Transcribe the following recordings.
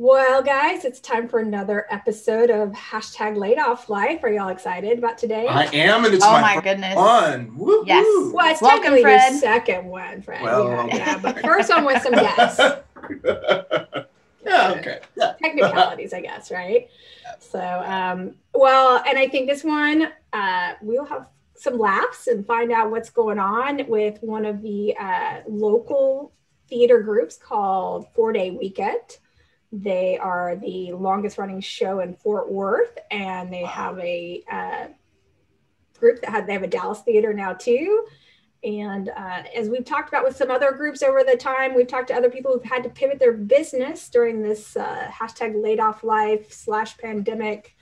Well, guys, it's time for another episode of #LaidOffLife. Are y'all excited about today? I am, and it's my goodness. One. Woo-hoo. Yes. Well, it's Welcome, technically Fred. the second one, Fred. Well, yeah, but first one with some guests. Yeah, okay. Yeah. Technicalities, I guess, right? So, well, and I think this one, we'll have some laughs and find out what's going on with one of the local theater groups called 4-Day Weekend. They are the longest running show in Fort Worth, and they have a group they have a Dallas theater now too. And as we've talked about with some other groups over the time, we've talked to other people who've had to pivot their business during this #LaidOffLife / pandemic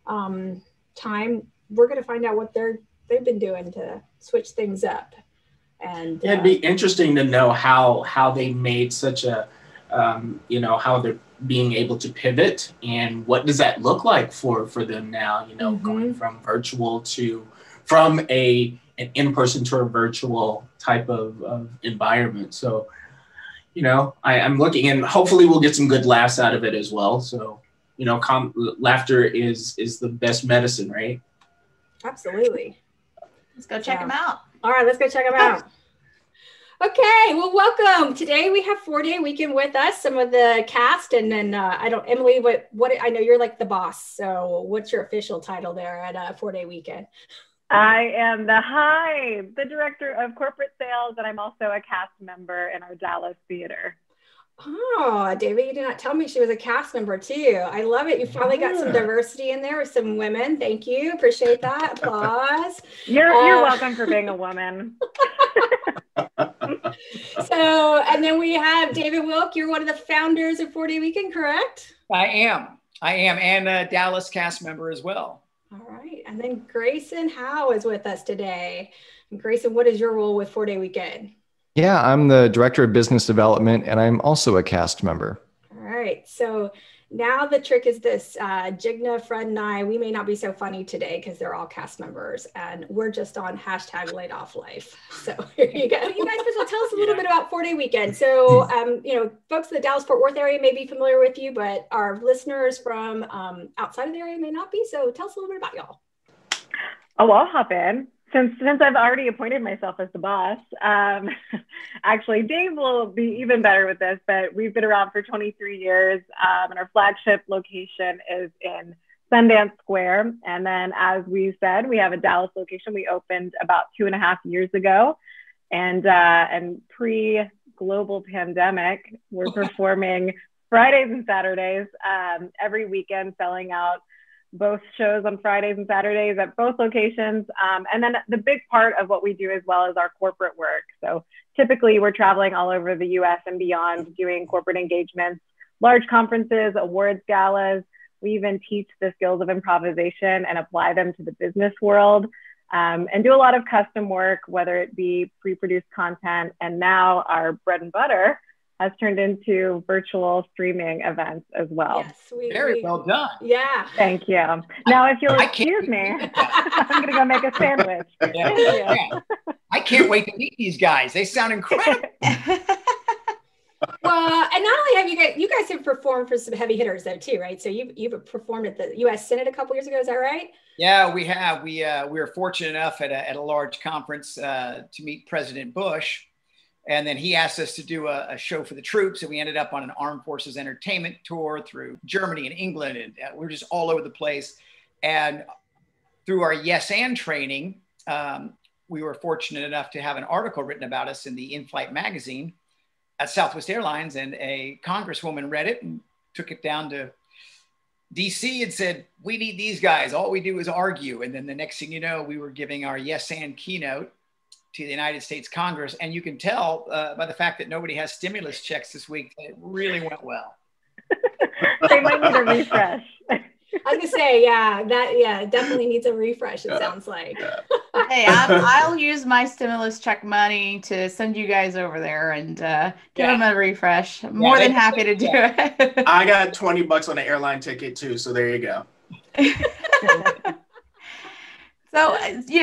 time. We're going to find out what they've been doing to switch things up. And it'd be interesting to know how they made such a how they're being able to pivot, and what does that look like for them now, going from virtual from an in-person to a virtual type of environment. So, I'm looking, and hopefully we'll get some good laughs out of it as well. So, laughter is the best medicine, right? Absolutely. Let's go check them out. All right, let's go check them out. Okay, well, welcome. Today we have 4-Day Weekend with us, some of the cast, and then Emily, what I know you're like the boss. So what's your official title there at 4-Day Weekend? I am the director of corporate sales, and I'm also a cast member in our Dallas theater. Oh, David, you did not tell me she was a cast member too. I love it. You finally got some diversity in there with some women. Thank you. Appreciate that. Applause. You're welcome for being a woman. So, and then we have David Wilk. You're one of the founders of 4-Day Weekend, correct? I am, and a Dallas cast member as well. All right. And then Grayson Howe is with us today. And Grayson, what is your role with 4-Day Weekend? Yeah, I'm the director of business development, and I'm also a cast member. All right. So now the trick is this. Jigna, Fred, and I, we may not be so funny today because they're all cast members, and we're just on #LaidOffLife. So here you go. You guys, first of all, tell us a little bit about 4-Day Weekend. So, folks in the Dallas-Fort Worth area may be familiar with you, but our listeners from outside of the area may not be. So tell us a little bit about y'all. Oh, I'll hop in. Since I've already appointed myself as the boss, actually, Dave will be even better with this, but we've been around for 23 years, and our flagship location is in Sundance Square. And then, as we said, we have a Dallas location. We opened about 2.5 years ago, and pre-global pandemic, we're performing Fridays and Saturdays every weekend, selling out both shows on Fridays and Saturdays at both locations. And then the big part of what we do as well is our corporate work. So typically we're traveling all over the US and beyond, doing corporate engagements, large conferences, awards galas. We even teach the skills of improvisation and apply them to the business world, and do a lot of custom work, whether it be pre-produced content. And now our bread and butter has turned into virtual streaming events as well. Yes, Very well done. Yeah. Thank you. Now, if you'll excuse me, I'm going to go make a sandwich. Yeah. I can't wait to meet these guys. They sound incredible. Well, and not only have you guys have performed for some heavy hitters though too, right? So you've performed at the U.S. Senate a couple years ago. Is that right? Yeah, we have. We were fortunate enough at a large conference to meet President Bush. And then he asked us to do a show for the troops. And we ended up on an armed forces entertainment tour through Germany and England. And we're just all over the place. And through our Yes and training, we were fortunate enough to have an article written about us in the In-Flight magazine at Southwest Airlines. And a congresswoman read it and took it down to DC and said, we need these guys. All we do is argue. And then the next thing you know, we were giving our Yes and keynote to the United States Congress. And you can tell by the fact that nobody has stimulus checks this week, that it really went well. They might need a refresh. I was gonna say, it definitely needs a refresh, it sounds like. Hey, I'll use my stimulus check money to send you guys over there and give them a refresh. I'm more than happy to do it. I got $20 on an airline ticket too, so there you go. So,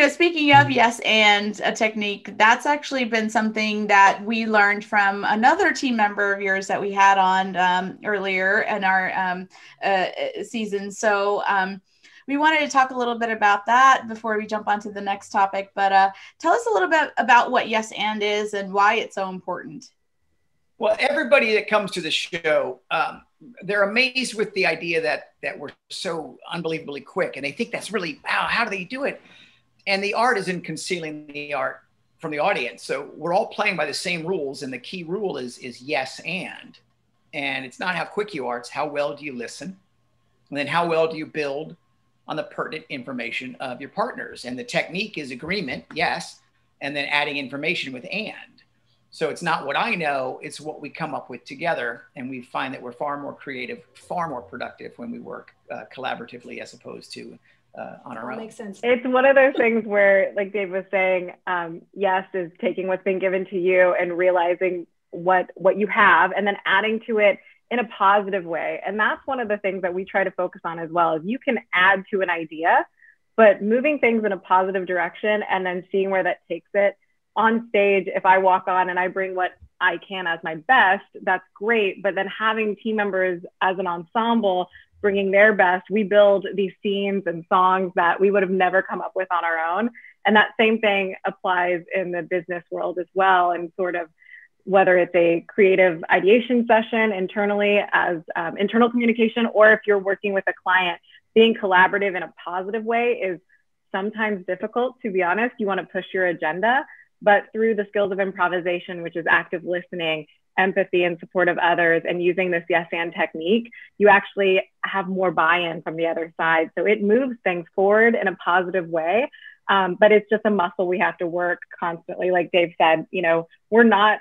speaking of yes and a technique, that's actually been something that we learned from another team member of yours that we had on earlier in our season. So we wanted to talk a little bit about that before we jump onto the next topic. But tell us a little bit about what yes and is and why it's so important. Well, everybody that comes to the show, they're amazed with the idea that we're so unbelievably quick. And they think that's really, wow, how do they do it? And the art is in concealing the art from the audience. So we're all playing by the same rules. And the key rule is yes and. And it's not how quick you are, it's how well do you listen? And then how well do you build on the pertinent information of your partners? And the technique is agreement, yes, and then adding information with and. So it's not what I know, it's what we come up with together. And we find that we're far more creative, far more productive when we work collaboratively as opposed to on our own. Makes sense. It's one of those things where, like Dave was saying, yes is taking what's been given to you and realizing what you have and then adding to it in a positive way. And that's one of the things that we try to focus on as well, is you can add to an idea, but moving things in a positive direction and then seeing where that takes it. On stage, if I walk on and I bring what I can as my best, that's great. But then having team members as an ensemble bringing their best, we build these scenes and songs that we would have never come up with on our own. And that same thing applies in the business world as well. And sort of whether it's a creative ideation session internally as internal communication, or if you're working with a client, being collaborative in a positive way is sometimes difficult, to be honest. You want to push your agenda. But through the skills of improvisation, which is active listening, empathy, and support of others, and using this yes and technique, you actually have more buy-in from the other side. So it moves things forward in a positive way. But it's just a muscle we have to work constantly. Like Dave said, we're not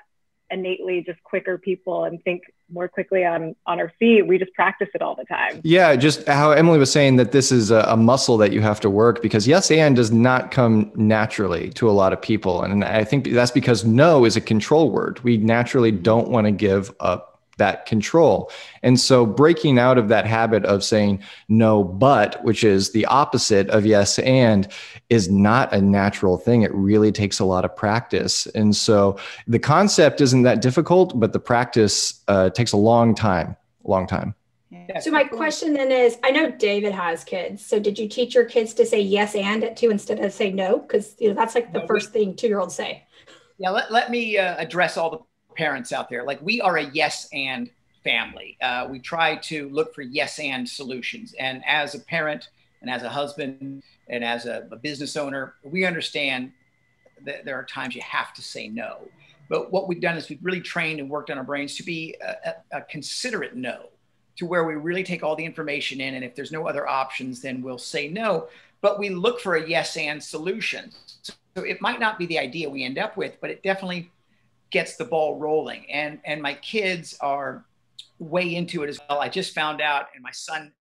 innately just quicker people and think more quickly on our feet. We just practice it all the time. Yeah, just how Emily was saying that this is a muscle that you have to work, because yes and does not come naturally to a lot of people. And I think that's because no is a control word. We naturally don't want to give up that control. And so breaking out of that habit of saying no, but, which is the opposite of yes and, is not a natural thing. It really takes a lot of practice. And so the concept isn't that difficult, but the practice takes a long time. So my question then is, I know David has kids. So did you teach your kids to say yes and it too instead of say no? Because that's like the first thing 2-year-olds say. Yeah, let me address all the parents out there. Like, we are a yes and family. We try to look for yes and solutions. And as a parent and as a husband and as a business owner, we understand that there are times you have to say no. But what we've done is we've really trained and worked on our brains to be a considerate no, to where we really take all the information in. And if there's no other options, then we'll say no. But we look for a yes and solution. So it might not be the idea we end up with, but it definitely gets the ball rolling. And my kids are way into it as well. I just found out, and my son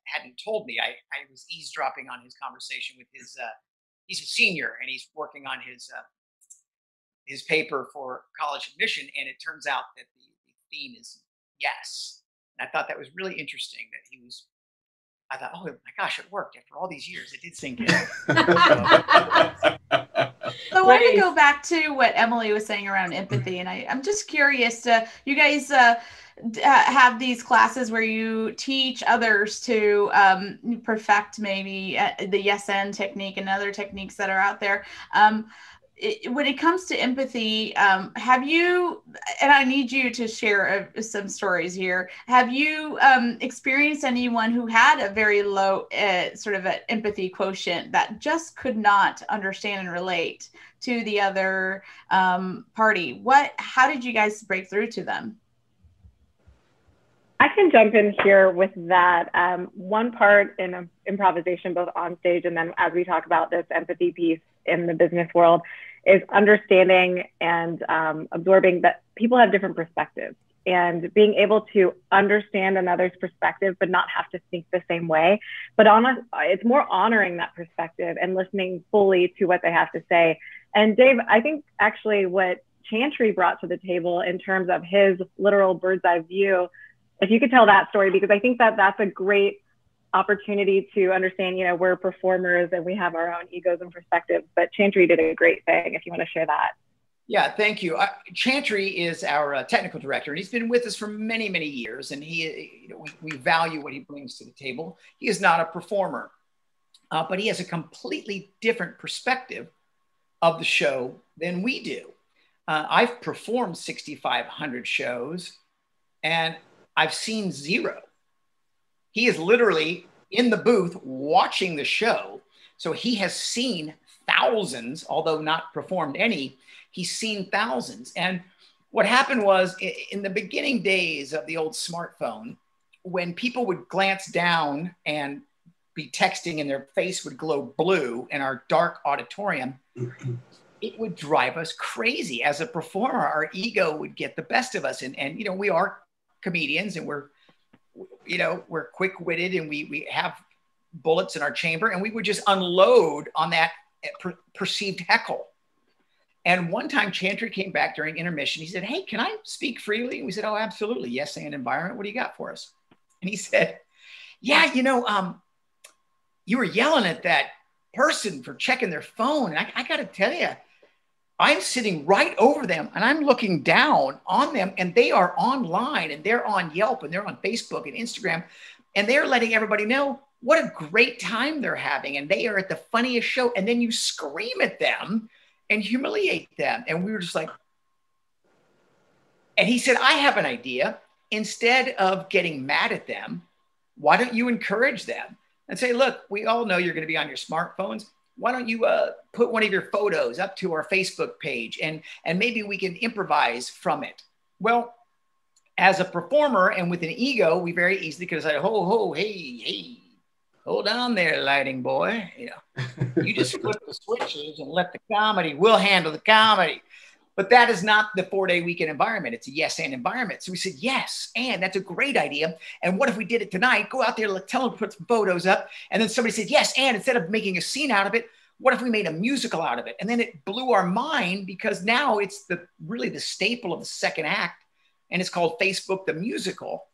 hadn't told me, I was eavesdropping on his conversation with he's a senior and he's working on his paper for college admission. And it turns out that the theme is yes. And I thought that was really interesting that I thought, oh my gosh, it worked. After all these years, it did sink in. So I wanted to go back to what Emily was saying around empathy. And I'm just curious, you guys have these classes where you teach others to perfect maybe the yes and technique and other techniques that are out there. When it comes to empathy, have you, and I need you to share some stories here, have you experienced anyone who had a very low sort of an empathy quotient that just could not understand and relate to the other party? How did you guys break through to them? I can jump in here with that. One part in improvisation, both on stage and then as we talk about this empathy piece in the business world, is understanding and absorbing that people have different perspectives, and being able to understand another's perspective, but not have to think the same way. But it's more honoring that perspective and listening fully to what they have to say. And Dave, I think actually what Chantry brought to the table in terms of his literal bird's eye view, if you could tell that story, because I think that that's a great opportunity to understand, you know, we're performers and we have our own egos and perspectives. But Chantry did a great thing, if you want to share that. Yeah, thank you. Chantry is our technical director, and he's been with us for many, many years. And he, you know, we value what he brings to the table. He is not a performer, but he has a completely different perspective of the show than we do. I've performed 6,500 shows, and I've seen zero. He is literally in the booth watching the show, so he has seen thousands, although not performed any. He's seen thousands. And what happened was, in the beginning days of the old smartphone, when people would glance down and be texting and their face would glow blue in our dark auditorium, it would drive us crazy. As a performer, our ego would get the best of us. And you know, we are comedians, and we're quick-witted, and we have bullets in our chamber, and we would just unload on that perceived heckle. And one time Chantry came back during intermission. He said, "Hey, can I speak freely?" And we said, "Oh, absolutely. Yes, and environment. What do you got for us?" And he said, "Yeah, you know, you were yelling at that person for checking their phone. And I got to tell you, I'm sitting right over them, and I'm looking down on them, and they are online, and they're on Yelp, and they're on Facebook and Instagram, and they're letting everybody know what a great time they're having, and they are at the funniest show. And then you scream at them and humiliate them." And we were just like, and he said, "I have an idea. Instead of getting mad at them, why don't you encourage them and say, look, we all know you're going to be on your smartphones. Why don't you put one of your photos up to our Facebook page, and maybe we can improvise from it." Well, as a performer and with an ego, we very easily could have said, "Ho, hey, hold on there, lighting boy. You know, you just flip the switches and let the comedy, we'll handle the comedy." But that is not the 4-day weekend environment. It's a yes and environment. So we said, yes, and that's a great idea. And what if we did it tonight? Go out there, tell them to put some photos up. And then somebody said, yes, and instead of making a scene out of it, what if we made a musical out of it? And then it blew our mind, because now it's really the staple of the second act. And it's called Facebook the Musical.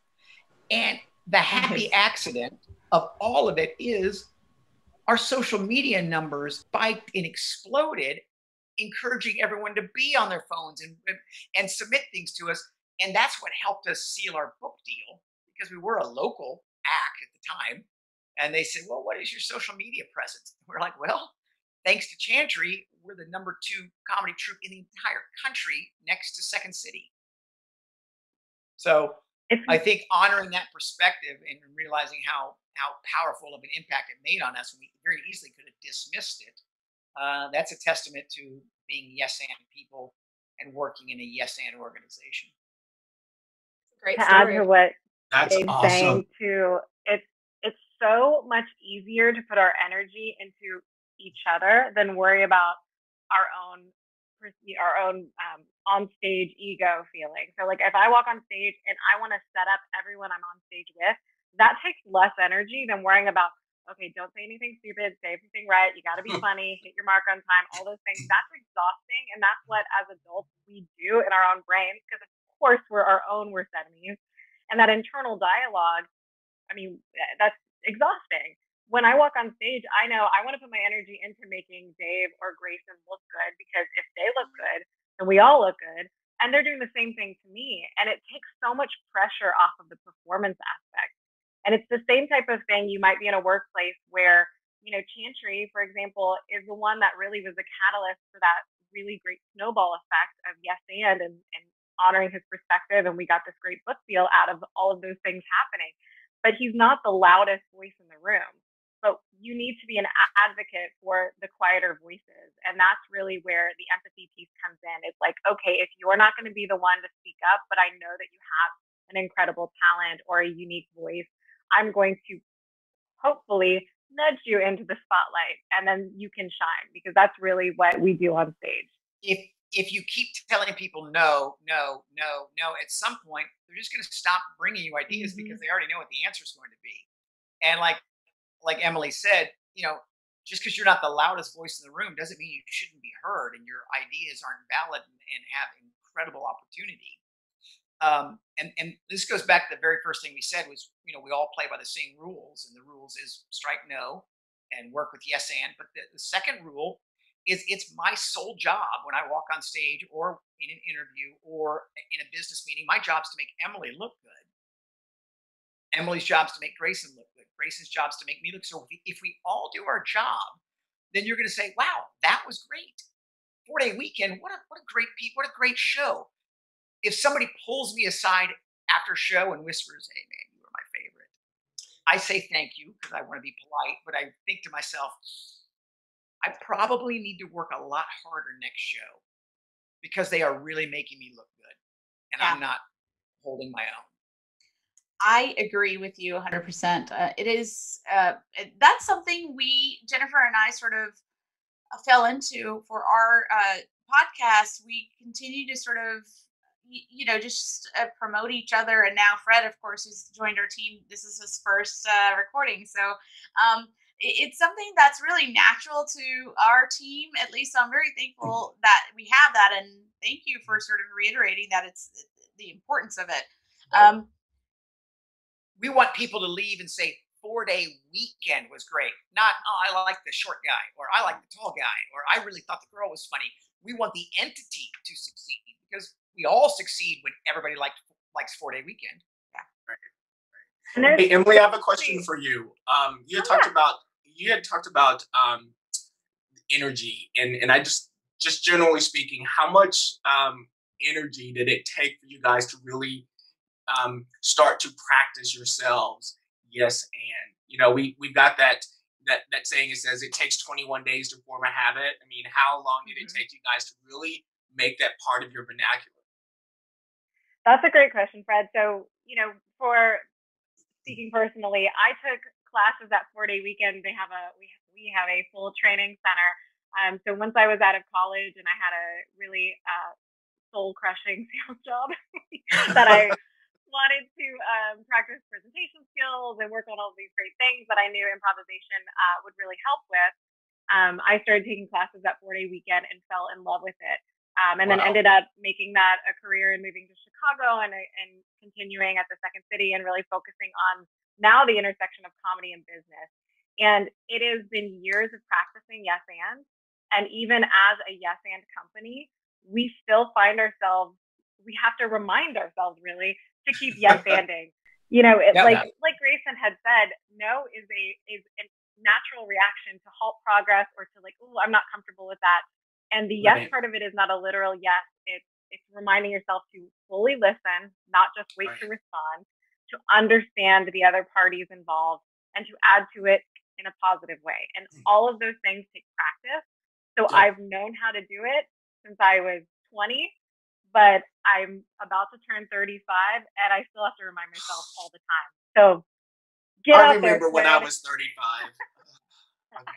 And the happy accident of all of it is our social media numbers spiked and exploded, encouraging everyone to be on their phones and submit things to us. And that's what helped us seal our book deal, because we were a local act at the time. And they said, "Well, what is your social media presence?" And we're like, "Well, thanks to Chantry, we're the #2 comedy troupe in the entire country, next to Second City." So I think honoring that perspective and realizing how powerful of an impact it made on us, and we very easily could have dismissed it, that's a testament to being yes and people and working in a yes and organization. Great to story. add to what That's Dave's awesome. saying too, it's so much easier to put our energy into each other than worry about our own on stage ego feeling. So like if I walk on stage and I want to set up everyone I'm on stage with, that takes less energy than worrying about, okay, don't say anything stupid, say everything right, you got to be funny, hit your mark on time, all those things. That's exhausting. And that's what, as adults, we do in our own brains, because of course we're our own worst enemies. And that internal dialogue, I mean, that's exhausting. When I walk on stage, I know I want to put my energy into making Dave or Grayson look good, because if they look good, then we all look good. And they're doing the same thing to me. And it takes so much pressure off of the performance aspect. And it's the same type of thing. You might be in a workplace where, you know, Chantry, for example, is the one that really was the catalyst for that really great snowball effect of yes and honoring his perspective. And we got this great book deal out of all of those things happening. But he's not the loudest voice in the room. But you need to be an advocate for the quieter voices. And that's really where the empathy piece comes in. It's like, okay, if you're not going to be the one to speak up, but I know that you have an incredible talent or a unique voice, I'm going to hopefully nudge you into the spotlight, and then you can shine, because that's really what we do on stage. If you keep telling people no, at some point, they're just going to stop bringing you ideas, because they already know what the answer is going to be. And like Emily said, you know, just because you're not the loudest voice in the room doesn't mean you shouldn't be heard and your ideas aren't valid and have incredible opportunity. And this goes back to the very first thing we said was, we all play by the same rules, and the rules is strike no and work with yes and. But the second rule is it's my sole job when I walk on stage or in an interview or in a business meeting. My job is to make Emily look good. Emily's job is to make Grayson look good. Grayson's job is to make me look. So if we all do our job, then you're going to say, wow, that was great. 4-day weekend. What a great show. If somebody pulls me aside after show and whispers, hey man, you were my favorite, I say thank you because I want to be polite, but I think to myself, I probably need to work a lot harder next show because they are really making me look good and I'm not holding my own. I agree with you 100%. It is, that's something Jennifer and I sort of fell into for our podcast. We continue to sort of, just promote each other. And now Fred, of course, has joined our team. This is his first recording. So it's something that's really natural to our team. At least I'm very thankful that we have that. And thank you for sort of reiterating that it's the importance of it. We want people to leave and say 4-day weekend was great. Not, I like the short guy, or I like the tall guy, or I really thought the girl was funny. We want the entity to succeed because we all succeed when everybody likes 4-day weekend. Yeah. Right. Hey, Emily, I have a question for you. You had talked about energy, and I just generally speaking, how much energy did it take for you guys to really start to practice yourselves? Yes, and we've got that saying. It says it takes 21 days to form a habit. I mean, how long did it take you guys to really make that part of your vernacular? That's a great question, Fred. So, for speaking personally, I took classes at 4-day weekend. We have a full training center. So once I was out of college and I had a really soul-crushing sales job that I wanted to practice presentation skills and work on all of these great things that I knew improvisation would really help with, I started taking classes at 4-day weekend and fell in love with it. And then ended up making that a career and moving to Chicago and continuing at the Second City and really focusing on now the intersection of comedy and business. And it has been years of practicing yes and even as a yes and company, we still find ourselves, we have to remind ourselves really to keep yes anding. Like Grayson had said, no is a natural reaction to halt progress or to I'm not comfortable with that. And the yes part of it is not a literal yes. It's reminding yourself to fully listen, not just wait to respond, to understand the other parties involved, and to add to it in a positive way. And all of those things take practice. So I've known how to do it since I was 20, but I'm about to turn 35, and I still have to remind myself all the time. So I remember when I was 35. Okay.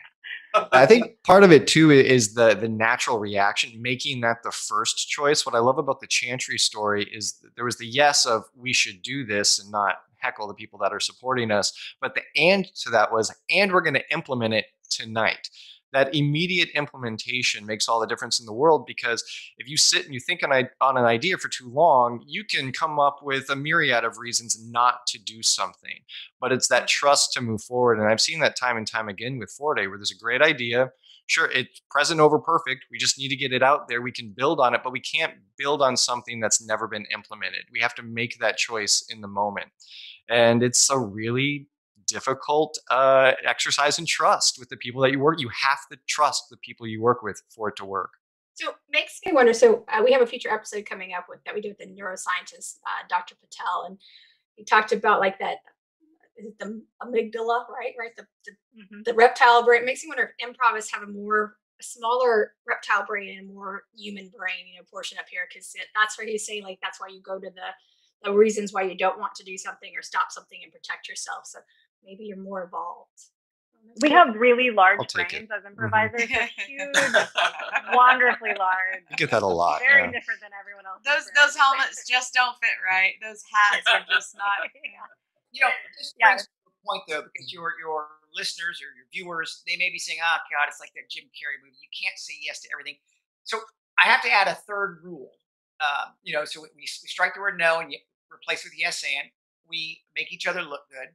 I think part of it too is the natural reaction, making that the first choice. What I love about the Chantry story is that there was the yes of we should do this and not heckle the people that are supporting us. But the and to that was, and we're going to implement it tonight. That immediate implementation makes all the difference in the world, because if you sit and you think on an idea for too long, you can come up with a myriad of reasons not to do something. But it's that trust to move forward. And I've seen that time and time again with 4-day, where there's a great idea. Sure, it's present over perfect. We just need to get it out there. We can build on it, but we can't build on something that's never been implemented. We have to make that choice in the moment. And it's a really difficult exercise in trust with the people that you work. You have to trust the people you work with for it to work. So it makes me wonder. So we have a future episode coming up that we do with the neuroscientist, Dr. Patel, and he talked about that. Is it the amygdala, right? The reptile brain. It makes me wonder if improvists have a smaller reptile brain and more human brain, portion up here, because that's where he's saying that's why you go to the reasons why you don't want to do something or stop something and protect yourself. So maybe you're more evolved. We have really large brains as improvisers. They're huge, wonderfully large. You get that a lot. Very different than everyone else. Those helmets just don't fit right. Those hats are just not. This brings to a point though, because your listeners or your viewers, they may be saying, "Oh God, it's like that Jim Carrey movie. You can't say yes to everything." So I have to add a third rule. So we strike the word no and replace it with yes and. We make each other look good.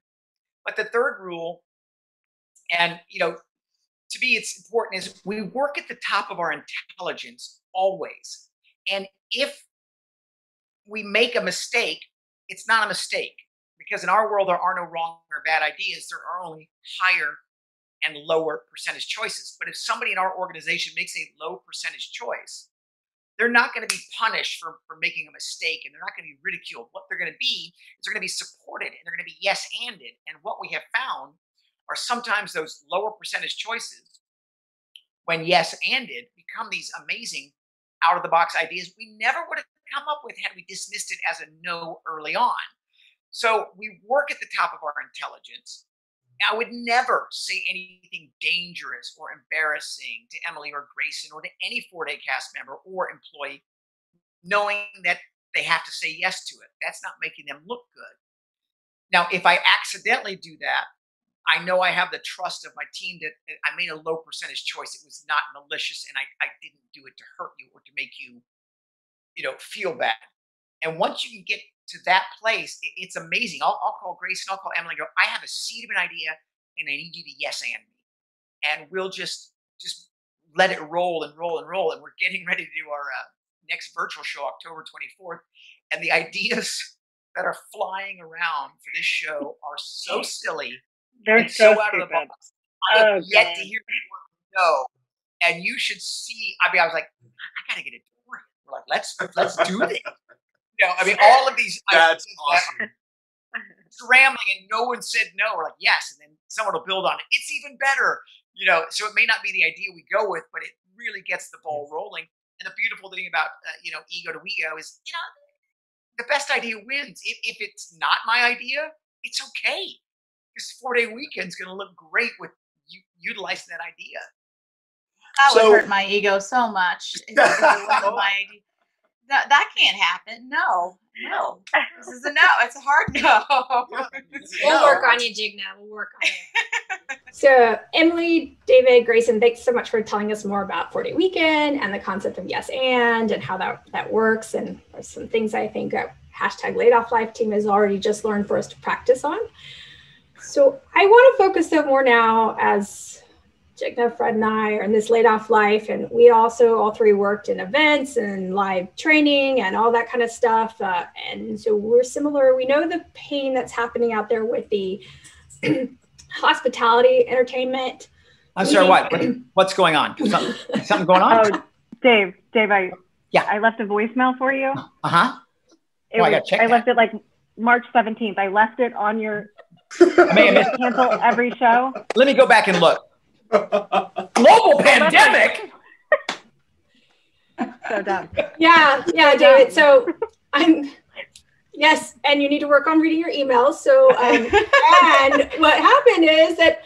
But the third rule, and to me it's important, is we work at the top of our intelligence always. And if we make a mistake, it's not a mistake, because in our world there are no wrong or bad ideas. There are only higher and lower percentage choices. But if somebody in our organization makes a low percentage choice, they're not going to be punished for making a mistake, and they're not going to be ridiculed. What they're going to be is they're going to be supported, and they're going to be yes-anded. And what we have found are sometimes those lower percentage choices, when yes-anded, become these amazing out-of-the-box ideas we never would have come up with had we dismissed it as a no early on. So we work at the top of our intelligence. I would never say anything dangerous or embarrassing to Emily or Grayson or to any 4-day cast member or employee, knowing that they have to say yes to it. That's not making them look good. Now, if I accidentally do that, I know I have the trust of my team that I made a low percentage choice. It was not malicious, and I didn't do it to hurt you or to make you, feel bad. And once you can get to that place, it's amazing. I'll call Grace and I'll call Emily and go, I have a seed of an idea and I need you to yes and me. And we'll just let it roll and roll and roll. And we're getting ready to do our next virtual show, October 24th. And the ideas that are flying around for this show are so silly. They're so out of the stupid. box. I have yet to hear the word no. And you should see, I was like, I got to get it going. We're like, let's do this. All of these That's awesome. Scrambling, and no one said no. We're like, yes, and then someone will build on it. It's even better, So it may not be the idea we go with, but it really gets the ball rolling. And the beautiful thing about ego to ego is, the best idea wins. If it's not my idea, it's okay. This 4-day weekend's going to look great with you utilizing that idea. That would hurt my ego so much. If it wasn't my idea. That can't happen. No. This is a no. It's a hard no. We'll work on you, Jigna. We'll work on you. So, Emily, David, Grayson, thanks so much for telling us more about 4-day weekend and the concept of yes and how that works. And there's some things I think #LaidOffLife team has already just learned for us to practice on. So I want to focus though more now, as Jigna, Fred, and I are in this Laid Off Life, and we also all three worked in events and live training and all that kind of stuff. And so we're similar. We know the pain that's happening out there with the hospitality, entertainment. I'm sorry, what's going on? Something going on? Oh, Dave, I left a voicemail for you. Uh-huh. I left it like March 17th. I left it on your cancel every show. Let me go back and look. Global pandemic. So dumb. Yeah, David. So yes, and you need to work on reading your emails. So and what happened is that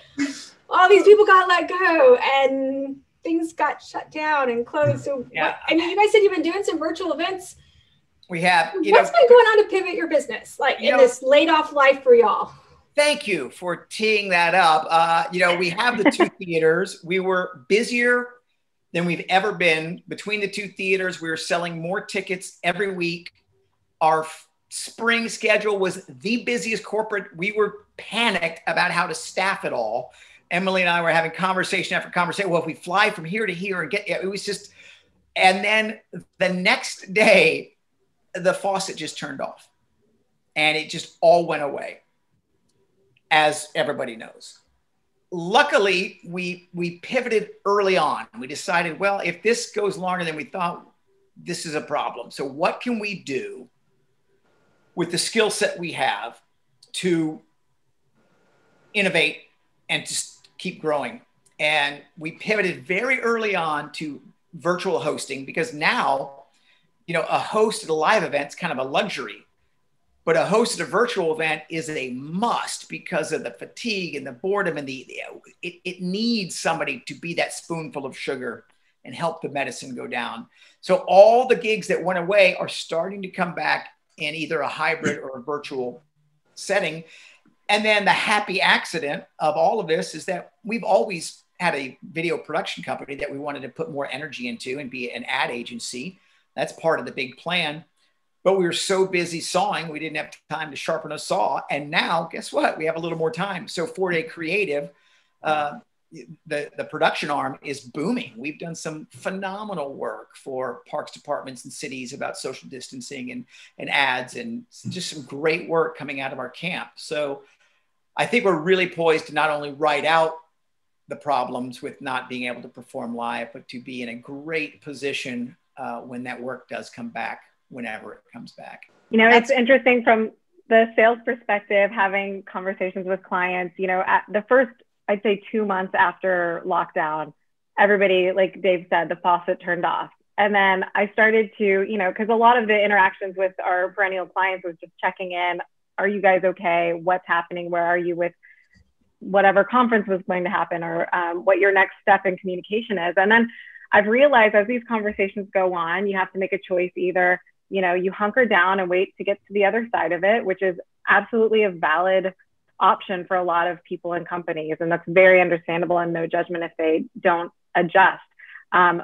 all these people got let go and things got shut down and closed. So you guys said you've been doing some virtual events. We have. What's been going on to pivot your business, like in this laid off life for y'all? Thank you for teeing that up. We have the 2 theaters. We were busier than we've ever been. Between the 2 theaters, we were selling more tickets every week. Our spring schedule was the busiest corporate. We were panicked about how to staff it all. Emily and I were having conversation after conversation. Well, if we fly from here to here and it was just, and then the next day, the faucet just turned off and it just all went away, as everybody knows. Luckily, we pivoted early on. We decided, well, if this goes longer than we thought, this is a problem. So what can we do with the skill set we have to innovate and just keep growing? And we pivoted very early on to virtual hosting, because now, a host at a live event is kind of a luxury. But a host at a virtual event is a must because of the fatigue and the boredom and it needs somebody to be that spoonful of sugar and help the medicine go down. So all the gigs that went away are starting to come back in either a hybrid or a virtual setting. And then the happy accident of all of this is that we've always had a video production company that we wanted to put more energy into and be an ad agency. That's part of the big plan. But we were so busy sawing, we didn't have time to sharpen a saw. And now, guess what? We have a little more time. So 4-Day Creative, the production arm is booming. We've done some phenomenal work for parks departments and cities about social distancing and ads, and just some great work coming out of our camp. So I think we're really poised to not only write out the problems with not being able to perform live, but to be in a great position when that work does come back, whenever it comes back. You know, it's interesting from the sales perspective, having conversations with clients, you know, at the first, I'd say 2 months after lockdown, everybody, like Dave said, the faucet turned off. And then I started to, you know, because a lot of the interactions with our perennial clients was just checking in. Are you guys okay? What's happening? Where are you with whatever conference was going to happen, or what your next step in communication is? And then I've realized as these conversations go on, you have to make a choice. Either, you know, you hunker down and wait to get to the other side of it, which is absolutely a valid option for a lot of people and companies. And that's very understandable, and no judgment if they don't adjust.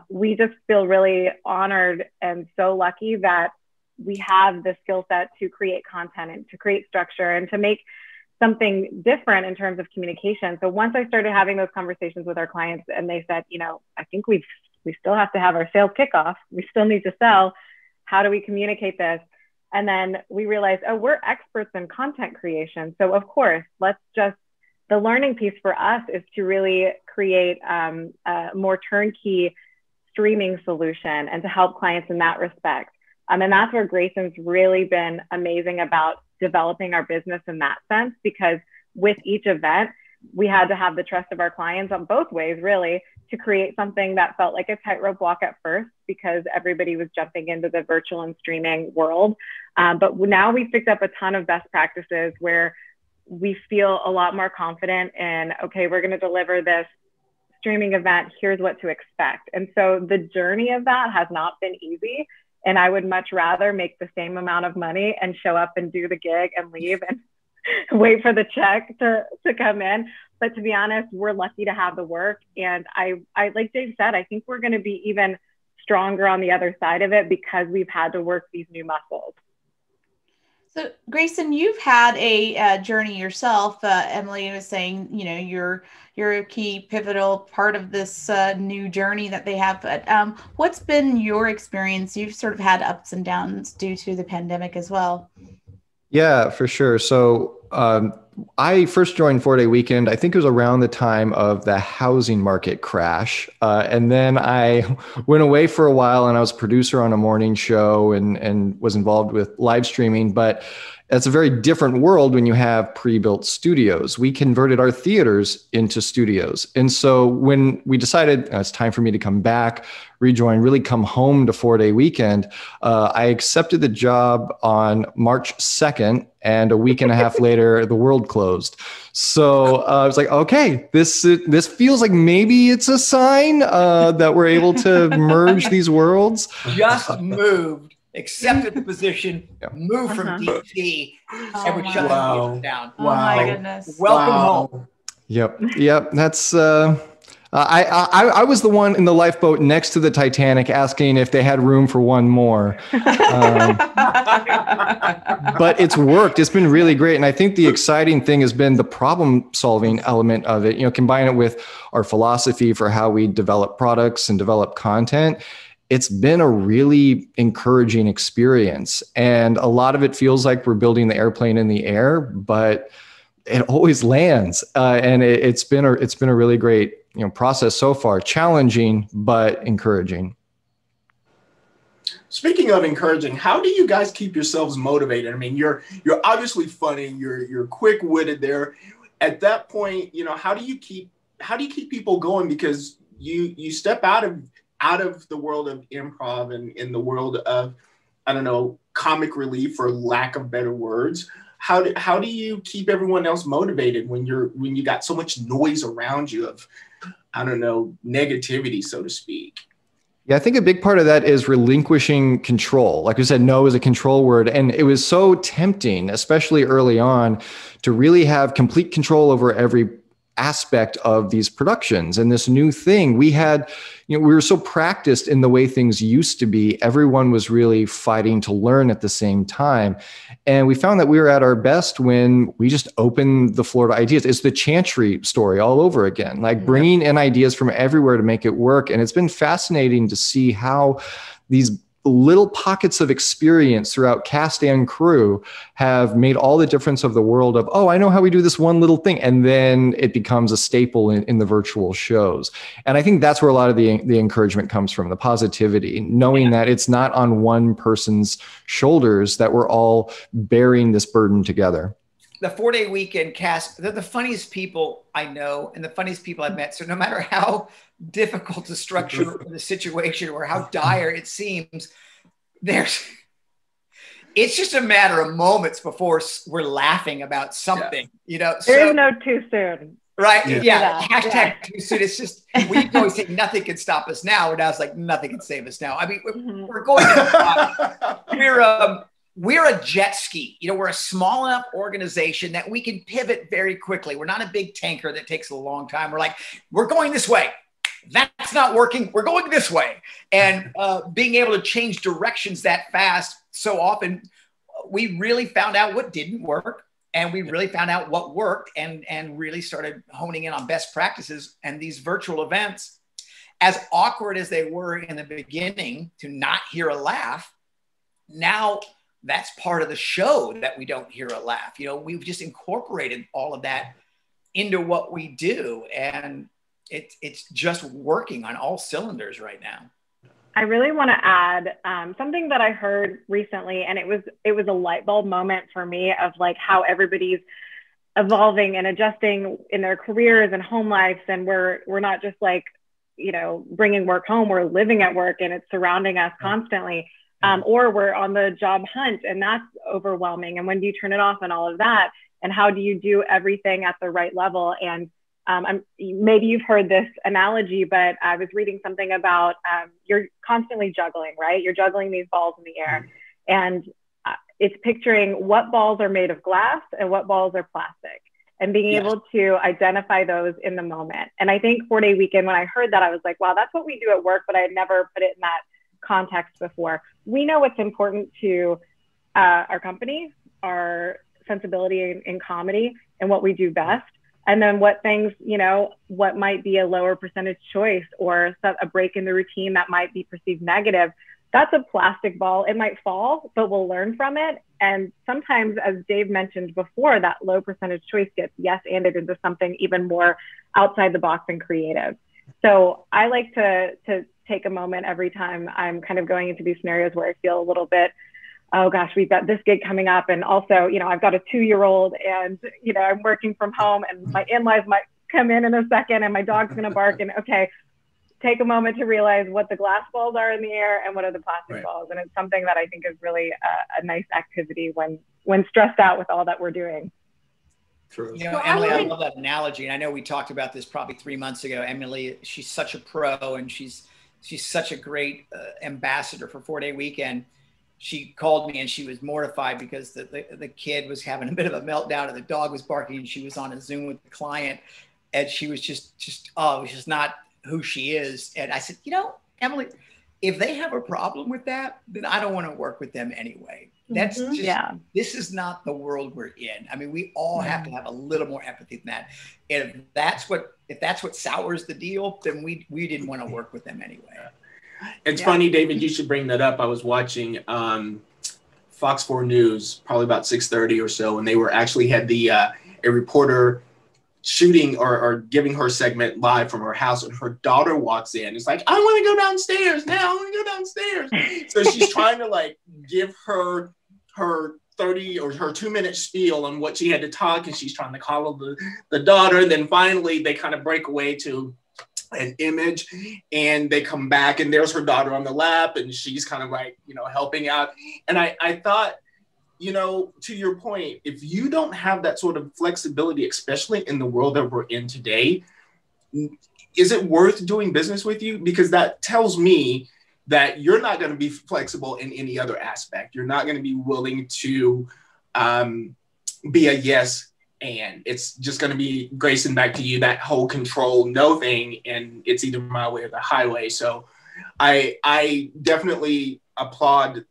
We just feel really honored and so lucky that we have the skill set to create content and to create structure and to make something different in terms of communication. So once I started having those conversations with our clients, and they said, you know, I think we still have to have our sales kickoff. We still need to sell. How do we communicate this? And then we realized, oh, we're experts in content creation. So of course, the learning piece for us is to really create a more turnkey streaming solution and to help clients in that respect. And that's where Grayson's really been amazing about developing our business in that sense, because with each event, we had to have the trust of our clients on both ways, really, to create something that felt like a tightrope walk at first, because everybody was jumping into the virtual and streaming world. But now we've picked up a ton of best practices where we feel a lot more confident in, okay, we're going to deliver this streaming event. Here's what to expect. And so the journey of that has not been easy. And I would much rather make the same amount of money and show up and do the gig and leave and wait for the check to come in. But to be honest, we're lucky to have the work. And I like Dave said, I think we're going to be even stronger on the other side of it because we've had to work these new muscles. So Grayson, you've had a journey yourself. Emily was saying, you know, you're a key pivotal part of this new journey that they have. But what's been your experience? You've sort of had ups and downs due to the pandemic as well. Yeah, for sure. So I first joined 4-Day Weekend, I think it was around the time of the housing market crash. And then I went away for a while, and I was a producer on a morning show and was involved with live streaming. But it's a very different world when you have pre-built studios. We converted our theaters into studios. And so when we decided it's time for me to come back, rejoin, really come home to 4-Day Weekend, I accepted the job on March 2nd. And a week and a half later, the world closed. So I was like, okay, this feels like maybe it's a sign that we're able to merge these worlds. Just moved, accepted the position, moved from DC, and we're shutting the down. Oh my goodness. Welcome home. Yep. That's I was the one in the lifeboat next to the Titanic asking if they had room for one more. But it's worked. It's been really great. And I think the exciting thing has been the problem solving element of it, you know, combine it with our philosophy for how we develop products and develop content. It's been a really encouraging experience. And a lot of it feels like we're building the airplane in the air, but it always lands. And it's been a really great, you know, process so far. Challenging, but encouraging. Speaking of encouraging, how do you guys keep yourselves motivated? I mean, you're obviously funny, you're quick-witted there. At that point, you know, how do you keep people going? Because you step out of the world of improv and in the world of, I don't know, comic relief, for lack of better words. How do you keep everyone else motivated when you got so much noise around you of, I don't know, negativity, so to speak? Yeah, I think a big part of that is relinquishing control. Like we said, no is a control word. And it was so tempting, especially early on, to really have complete control over every aspect of these productions and this new thing. We had, we were so practiced in the way things used to be. Everyone was really fighting to learn at the same time. And we found that we were at our best when we just opened the floor to ideas. It's the Chantry story all over again, like bringing in ideas from everywhere to make it work. And it's been fascinating to see how these little pockets of experience throughout cast and crew have made all the difference of the world of, oh, I know how we do this one little thing. And then it becomes a staple in the virtual shows. And I think that's where a lot of the encouragement comes from, the positivity, knowing that it's not on one person's shoulders, that we're all bearing this burden together. The 4-day weekend cast, they're the funniest people I know and the funniest people I've met. So no matter how difficult to structure the situation or how dire it seems, it's just a matter of moments before we're laughing about something, There's no too soon. Right. Yeah. Hashtag too soon. It's just, we always say nothing can stop us now. And now it's like, nothing can save us now. I mean, we're going to, we're a jet ski. We're a small enough organization that we can pivot very quickly. We're not a big tanker that takes a long time. We're like, we're going this way. That's not working. We're going this way. And being able to change directions that fast, so often we really found out what didn't work. And we really found out what worked and really started honing in on best practices. And these virtual events, as awkward as they were in the beginning to not hear a laugh, now that's part of the show that we don't hear a laugh. We've just incorporated all of that into what we do. And it's just working on all cylinders right now. I really want to add something that I heard recently, and it was a light bulb moment for me of like how everybody's evolving and adjusting in their careers and home lives. And we're not just like, bringing work home, we're living at work and it's surrounding us constantly. Or we're on the job hunt and that's overwhelming. And when do you turn it off and all of that? And how do you do everything at the right level? And maybe you've heard this analogy, but I was reading something about you're constantly juggling, right? You're juggling these balls in the air. And it's picturing what balls are made of glass and what balls are plastic, and being able to identify those in the moment. And I think 4-day weekend, when I heard that, I was like, wow, that's what we do at work, but I had never put it in that context before. We know what's important to our company, our sensibility in comedy, and what we do best. And then what things, what might be a lower percentage choice or a break in the routine that might be perceived negative. That's a plastic ball. It might fall, but we'll learn from it. And sometimes, as Dave mentioned before, that low percentage choice gets yes-anded into something even more outside the box and creative. So I like to take a moment every time I'm kind of going into these scenarios where I feel a little bit, oh gosh, we've got this gig coming up. And also, I've got a 2-year-old and, I'm working from home and my in-laws might come in a second and my dog's going to bark. And okay, take a moment to realize what the glass balls are in the air and what are the plastic balls. And it's something that I think is really a nice activity when stressed out with all that we're doing. True. Emily, I love that analogy. And I know we talked about this probably 3 months ago. Emily, she's such a pro and she's such a great ambassador for 4-day weekend. She called me and she was mortified because the kid was having a bit of a meltdown and the dog was barking and she was on a Zoom with the client and she was just it was just not who she is. And I said, Emily, if they have a problem with that, then I don't want to work with them anyway. That's this is not the world we're in. I mean, we all have to have a little more empathy than that. And if that's what sours the deal, then we didn't want to work with them anyway. It's funny, David, you should bring that up. I was watching Fox 4 News, probably about 6:30 or so, and they had a reporter shooting or giving her segment live from her house, and her daughter walks in. It's like, I want to go downstairs now. I want to go downstairs. So she's trying to give her 30 or her 2-minute spiel on what she had to talk, and she's trying to call the daughter. And then finally they kind of break away to an image and they come back and there's her daughter on the lap and she's kind of helping out. And I thought, to your point, if you don't have that sort of flexibility, especially in the world that we're in today, is it worth doing business with you? Because that tells me that you're not going to be flexible in any other aspect. You're not going to be willing to be a yes and it's just going to be, Grayson, back to you, that whole control no thing, and it's either my way or the highway. So I definitely applaud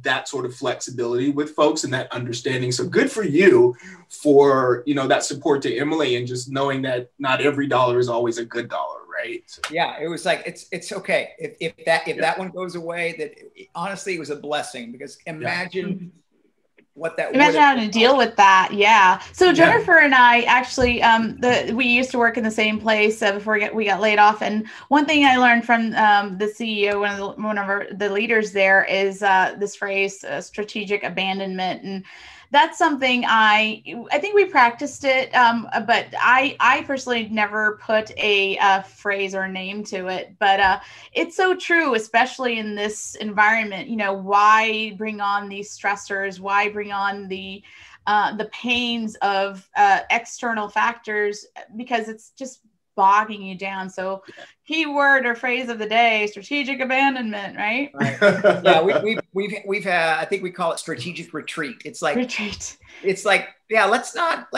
that sort of flexibility with folks and that understanding. So good for you for, you know, that support to Emily, and just knowing that not every dollar is always a good dollar, right? So. Yeah, it was like, it's okay. If that one goes away, that honestly, it was a blessing, because imagine what that imagine having to deal with that. Yeah. So Jennifer and I actually, we used to work in the same place before we got laid off. And one thing I learned from the CEO, one of the leaders there, is this phrase, strategic abandonment. And that's something I think we practiced it, but I personally never put a phrase or name to it. But it's so true, especially in this environment. You know, why bring on these stressors? Why bring on the pains of external factors? Because it's just bogging you down. So keyword or phrase of the day, strategic abandonment, right? Yeah, we've had, I think we call it strategic retreat. It's like retreat. It's like, yeah, let's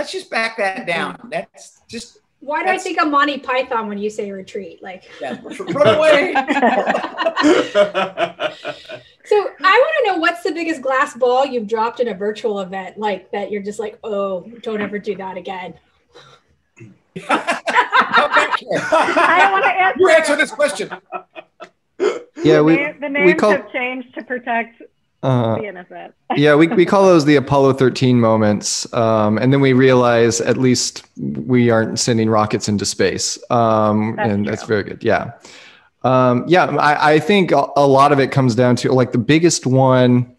just back that down. That's just, why do I think of Monty Python when you say retreat? Like, run away. So I want to know, what's the biggest glass ball you've dropped in a virtual event, like that you're just like, oh, don't ever do that again? I don't want to answer. You answer this question. Yeah, the names have changed to protect the innocent. Yeah, we call those the Apollo 13 moments, and then we realize at least we aren't sending rockets into space, that's very good. Yeah, I think a lot of it comes down to, like, the biggest one.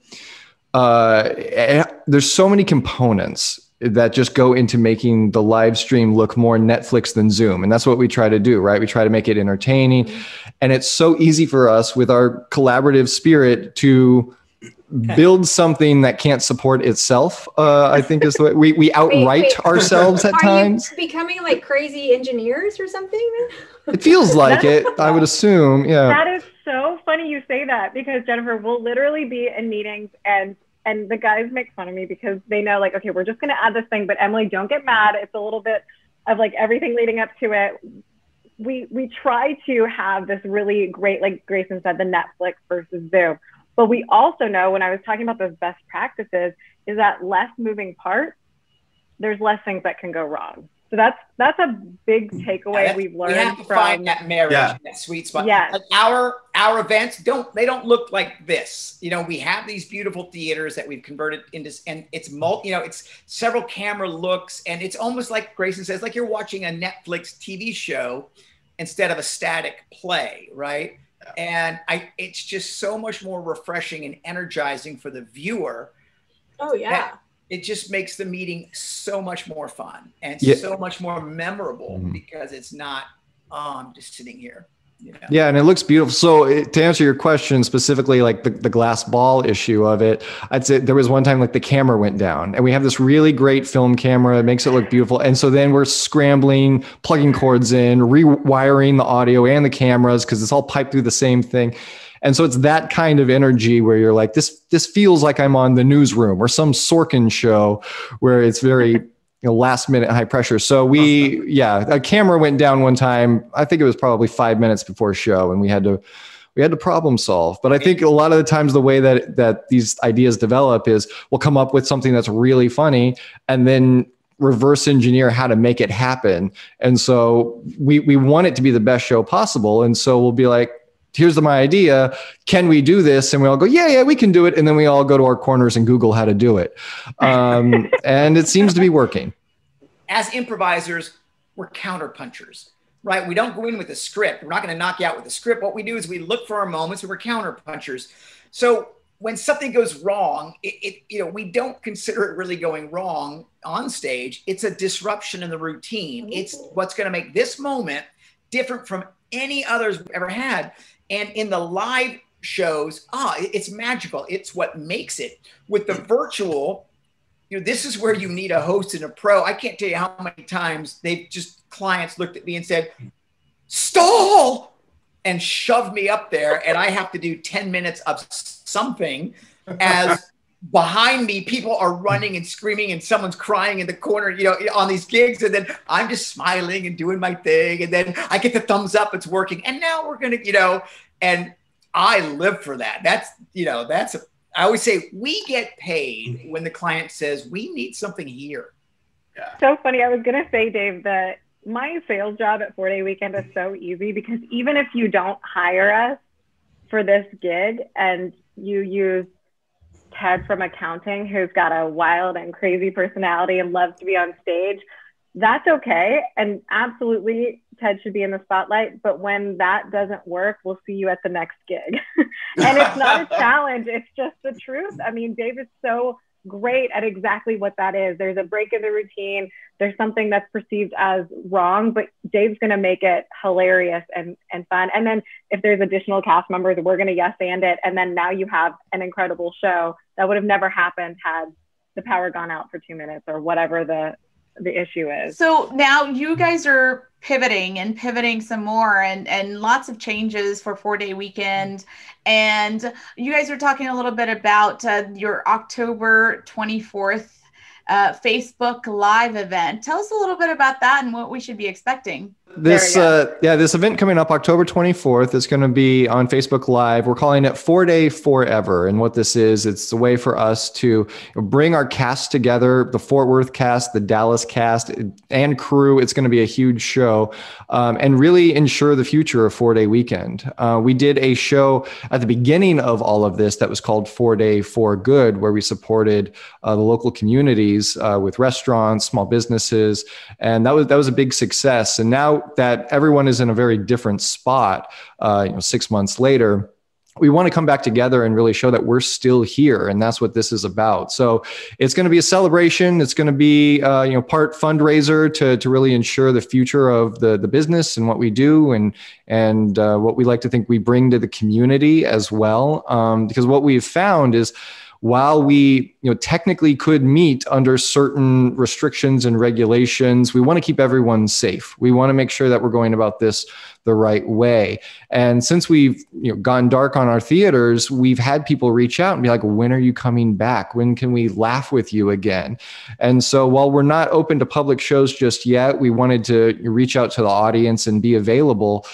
There's so many components that just go into making the live stream look more Netflix than Zoom. And that's what we try to do, right? We try to make it entertaining. And it's so easy for us with our collaborative spirit to build something that can't support itself. I think is the way we outright ourselves at times. Are you becoming like crazy engineers or something? It feels like it, I would assume. Yeah. That is so funny you say that, because Jennifer will literally be in meetings and the guys make fun of me because they know, like, okay, we're just going to add this thing, but Emily, don't get mad. It's a little bit of like everything leading up to it. We try to have this really great, like Grayson said, the Netflix versus Zoom. But we also know, when I was talking about those best practices, is that less moving parts, there's less things that can go wrong. So that's a big takeaway we've learned. We have to find that marriage, that sweet spot. Yeah. Like our events don't look like this. You know, we have these beautiful theaters that we've converted into, and it's it's several camera looks, and it's almost like Grayson says, like you're watching a Netflix TV show instead of a static play, right? And it's just so much more refreshing and energizing for the viewer. Oh yeah. It just makes the meeting so much more fun and so much more memorable, because it's not just sitting here. You know? Yeah, and it looks beautiful. So to answer your question specifically, like the glass ball issue of it, I'd say there was one time like the camera went down, and we have this really great film camera. It makes it look beautiful. And so then we're scrambling, plugging cords in, rewiring the audio and the cameras, because it's all piped through the same thing. And so it's that kind of energy where you're like, this feels like I'm on the newsroom or some Sorkin show, where it's very last minute high pressure. So a camera went down one time. I think it was probably 5 minutes before show, and we had to problem solve. But I think a lot of the times the way that these ideas develop is we'll come up with something that's really funny and then reverse engineer how to make it happen. And so we want it to be the best show possible. And so we'll be like, here's my idea. Can we do this? And we all go, yeah, we can do it. And then we all go to our corners and Google how to do it. And it seems to be working. As improvisers, we're counterpunchers, right? We don't go in with a script. We're not going to knock you out with a script. What we do is we look for our moments, and we're counterpunchers. So when something goes wrong, we don't consider it really going wrong on stage. It's a disruption in the routine. It's what's going to make this moment different from any others we've ever had. And in the live shows, it's magical. It's what makes it. With the virtual, this is where you need a host and a pro. I can't tell you how many times clients looked at me and said, stall, and shoved me up there. And I have to do 10 minutes of something as behind me, people are running and screaming and someone's crying in the corner, you know, on these gigs. And then I'm just smiling and doing my thing. And then I get the thumbs up, it's working. And now we're going to, you know, and I live for that. That's, you know, I always say we get paid when the client says we need something here. Yeah. So funny. I was going to say, Dave, that my sales job at 4-Day Weekend is so easy because even if you don't hire us for this gig and you use Ted from accounting, who's got a wild and crazy personality and loves to be on stage, that's okay. And absolutely, Ted should be in the spotlight. But when that doesn't work, we'll see you at the next gig. And it's not a challenge. It's just the truth. I mean, Dave is so great at exactly what that is. There's a break in the routine. There's something that's perceived as wrong, but Dave's going to make it hilarious and fun. And then if there's additional cast members, we're going to yes and it. And then now you have an incredible show that would have never happened had the power gone out for 2 minutes or whatever the issue is. So now you guys are pivoting some more and lots of changes for 4-Day Weekend. And you guys are talking a little bit about your October 24th Facebook Live event. Tell us a little bit about that and what we should be expecting. This event coming up October 24th is going to be on Facebook Live. We're calling it 4-Day Forever. And what this is, it's a way for us to bring our cast together, the Fort Worth cast, the Dallas cast, and crew. It's going to be a huge show and really ensure the future of 4-Day Weekend. We did a show at the beginning of all of this that was called 4-Day for Good, where we supported the local communities with restaurants, small businesses, and that was a big success. And now that everyone is in a very different spot, 6 months later, we want to come back together and really show that we're still here. And that's what this is about. So it's going to be a celebration. It's going to be, part fundraiser to really ensure the future of the business and what we do and what we like to think we bring to the community as well. Because what we've found is, while we technically could meet under certain restrictions and regulations, we want to keep everyone safe. We want to make sure that we're going about this the right way. And since we've gone dark on our theaters, we've had people reach out and be like, when are you coming back? When can we laugh with you again? And so while we're not open to public shows just yet, we wanted to reach out to the audience and be available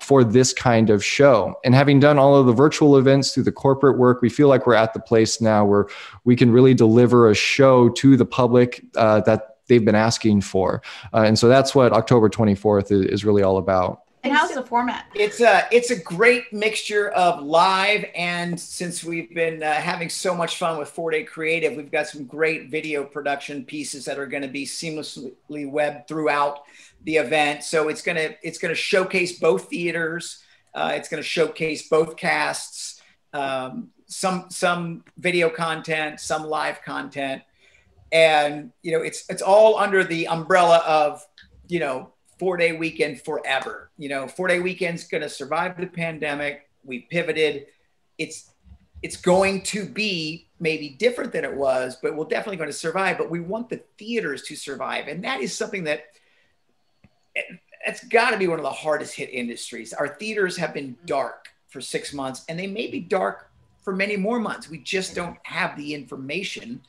for this kind of show. And having done all of the virtual events through the corporate work, we feel like we're at the place now where we can really deliver a show to the public that they've been asking for. And so that's what October 24th is really all about. And how's the format? It's a great mixture of live, and since we've been having so much fun with 4-Day Creative, we've got some great video production pieces that are going to be seamlessly webbed throughout the event. So it's going to showcase both theaters. It's going to showcase both casts. Some video content, some live content, and it's all under the umbrella of 4-Day Weekend forever. 4-Day Weekend's going to survive the pandemic. We pivoted. It's going to be maybe different than it was, but we're definitely going to survive. But we want the theaters to survive, and that is something that's got to be one of the hardest hit industries. Our theaters have been dark for 6 months, and they may be dark for many more months. We just don't have the information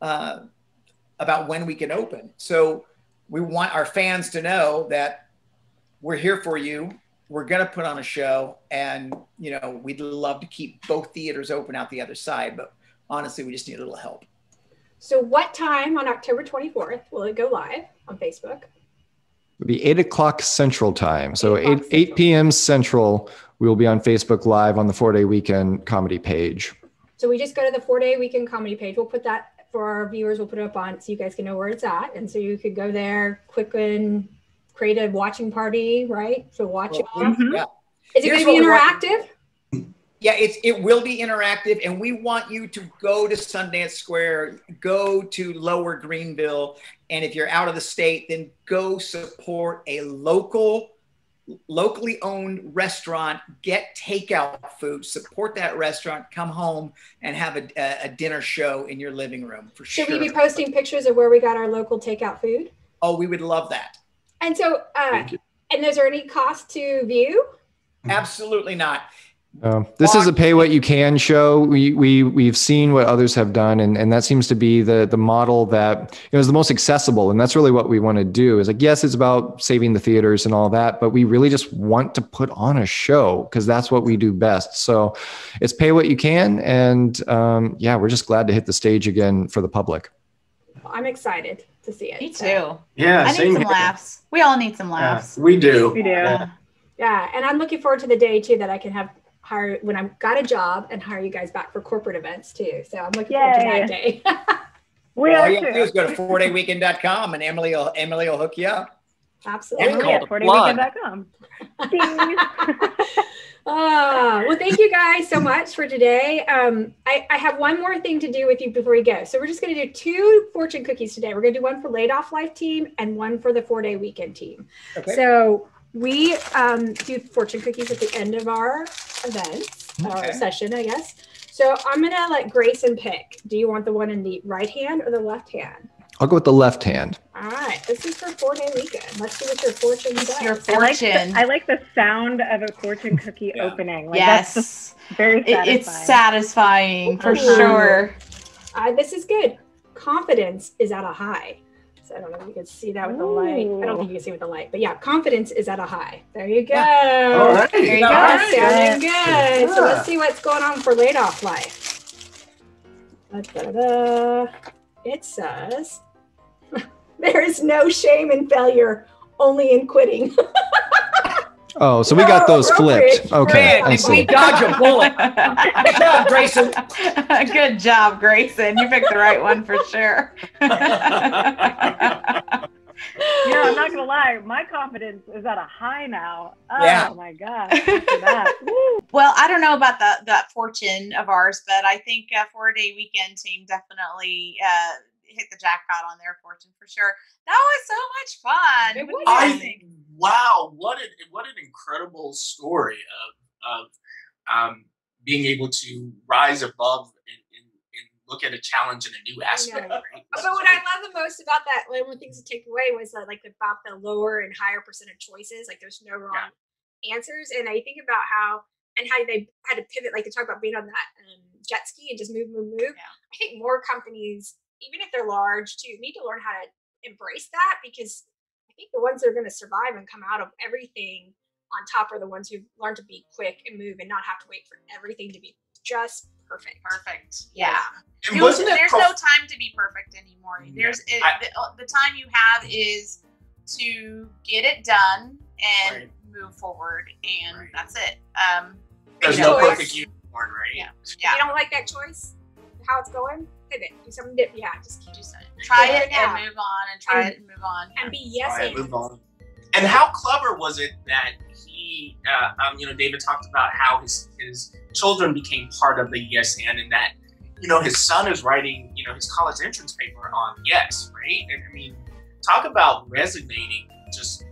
about when we can open. So we want our fans to know that we're here for you. We're going to put on a show, and we'd love to keep both theaters open out the other side, but honestly, we just need a little help. So what time on October 24th will it go live on Facebook? It'll be 8 o'clock Central Time. So 8 p.m. Central, we will be on Facebook Live on the 4-Day Weekend comedy page. So we just go to the 4-Day Weekend comedy page. We'll put that for our viewers. We'll put it up on so you guys can know where it's at. And so you could go there, click and create a watching party, right? So watch it. Mm-hmm. Yeah. Is it going to be interactive? Yeah, it will be interactive, and we want you to go to Sundance Square, go to Lower Greenville, and if you're out of the state, then go support a locally owned restaurant, get takeout food, support that restaurant, come home and have a dinner show in your living room for sure. Should we be posting pictures of where we got our local takeout food? Oh, we would love that. And so, and is there any cost to view? Absolutely not. This is a pay what you can show. We've seen what others have done, and that seems to be the model that is the most accessible. And that's really what we want to do. Is like, yes, it's about saving the theaters and all that, but we really just want to put on a show because that's what we do best. So it's pay what you can, and yeah, we're just glad to hit the stage again for the public. I'm excited to see it. Me too. Yeah, I need some laughs. We all need some laughs. We do. We do. Yeah, and I'm looking forward to the day too that I can have hire when I've got a job and hire you guys back for corporate events too. So I'm looking forward to that day. All you have to do is go to 4dayweekend.com and Emily will hook you up. Absolutely. Yeah, 4dayweekend.com. Well, thank you guys so much for today. I have one more thing to do with you before we go. So we're just going to do 2 fortune cookies today. We're going to do one for LaidOffLife team and one for the 4-day weekend team. Okay. So we do fortune cookies at the end of our event, our session, I guess. So I'm going to let Grayson pick. Do you want the one in the right hand or the left hand? I'll go with the left hand. All right. This is for 4-day weekend. Let's see what your fortune does. Your fortune. I like the sound of a fortune cookie opening. Like, yes. That's just very satisfying. It's satisfying for sure. This is good. Confidence is at a high. So I don't know if you can see that with the light. I don't think you can see with the light, but yeah, confidence is at a high. There you go. Yeah. All right. There you go. Sounding good. So let's see what's going on for LaidOffLife. It says, there is no shame in failure, only in quitting. Oh, so we got those flipped. Okay. Man, we dodge a bullet. Good job, Grayson. Good job, Grayson. You picked the right one for sure. I'm not going to lie. My confidence is at a high now. Oh, my God. After that. Well, I don't know about that fortune of ours, but I think 4-day weekend team definitely hit the jackpot on their fortune for sure. That was so much fun. Wow, what an incredible story of being able to rise above and look at a challenge in a new aspect. Right? But what I love the most about that, one of the things to take away was like about the lower and higher percent of choices. Like there's no wrong answers, and I think about how they had to pivot. Like they talk about being on that jet ski and just move. Yeah. I think more companies, even if they're large too, need to learn how to embrace that, because I think the ones that are going to survive and come out of everything on top are the ones who learn to be quick and move and not have to wait for everything to be just perfect. Yeah. There's no time to be perfect anymore. The time you have is to get it done and move forward, and that's it. There's no perfect unicorn, right? Yeah. You don't like that choice, how it's going? Pivot. Do something different. Yeah, just keep doing it. Try it and move on, and try it and move on. And be yes move on. And how clever was it that he, David talked about how his children became part of the yes and that, his son is writing, his college entrance paper on yes, right? And I mean, talk about resonating just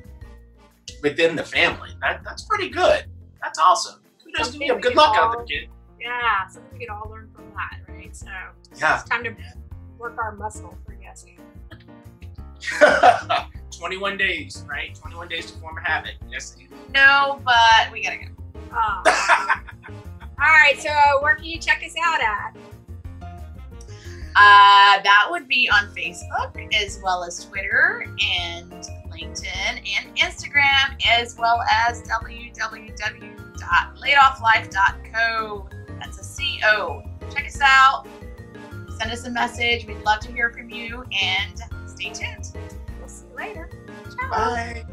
within the family. That's pretty good. That's awesome. Kudos to you. Good luck out there, kid. Yeah, something we can all learn from that, right? So it's time to work our muscle for yes and. 21 days, right? 21 days to form a habit. Yes. No, but we gotta go. Oh. All right, so where can you check us out at? That woid be on Facebook, as well as Twitter and LinkedIn and Instagram, as well as www.LaidOffLife.co. That's a CO. Check us out. Send us a message. We'd love to hear from you, and stay tuned. We'll see you later. Bye.